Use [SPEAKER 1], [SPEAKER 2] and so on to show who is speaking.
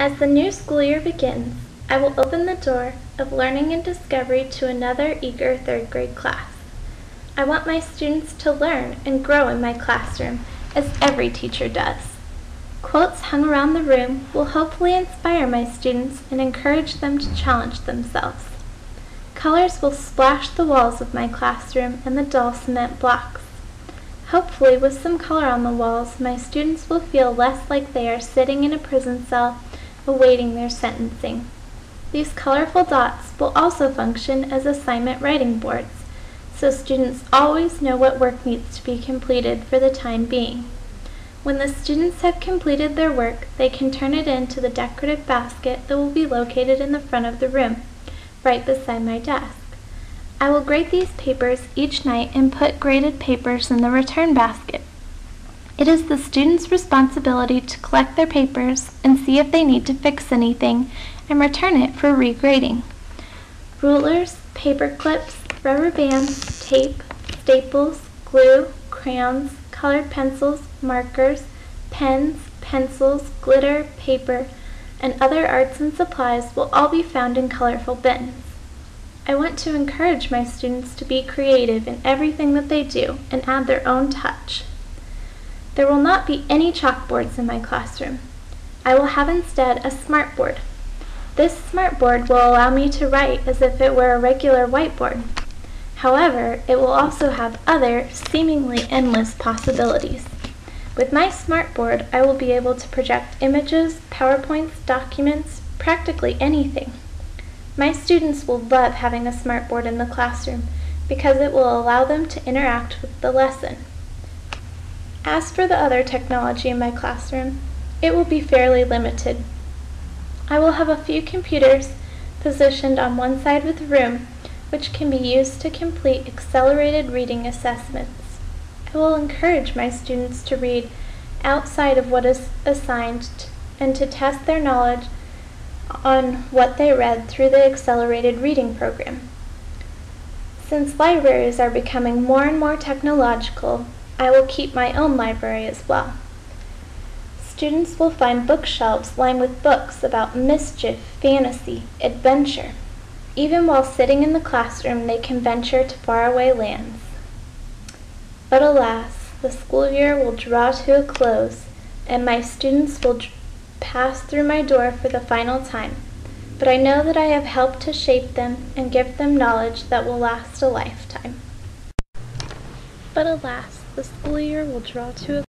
[SPEAKER 1] As the new school year begins, I will open the door of learning and discovery to another eager third grade class. I want my students to learn and grow in my classroom, as every teacher does. Quotes hung around the room will hopefully inspire my students and encourage them to challenge themselves. Colors will splash the walls of my classroom and the dull cement blocks. Hopefully, with some color on the walls, my students will feel less like they are sitting in a prison cell awaiting their sentencing. These colorful dots will also function as assignment writing boards, so students always know what work needs to be completed for the time being. When the students have completed their work, they can turn it into the decorative basket that will be located in the front of the room, right beside my desk. I will grade these papers each night and put graded papers in the return basket. It is the students' responsibility to collect their papers and see if they need to fix anything and return it for regrading. Rulers, paper clips, rubber bands, tape, staples, glue, crayons, colored pencils, markers, pens, pencils, glitter, paper, and other arts and supplies will all be found in colorful bins. I want to encourage my students to be creative in everything that they do and add their own touch. There will not be any chalkboards in my classroom. I will have instead a smartboard. This smartboard will allow me to write as if it were a regular whiteboard. However, it will also have other, seemingly endless possibilities. With my smartboard, I will be able to project images, PowerPoints, documents, practically anything. My students will love having a smartboard in the classroom because it will allow them to interact with the lesson. As for the other technology in my classroom, it will be fairly limited. I will have a few computers positioned on one side of the room which can be used to complete accelerated reading assessments. I will encourage my students to read outside of what is assigned and to test their knowledge on what they read through the accelerated reading program. Since libraries are becoming more and more technological, I will keep my own library as well. Students will find bookshelves lined with books about mischief, fantasy, adventure. Even while sitting in the classroom, they can venture to faraway lands. But alas, the school year will draw to a close, and my students will pass through my door for the final time. But I know that I have helped to shape them and give them knowledge that will last a lifetime. But alas, the school year will draw to a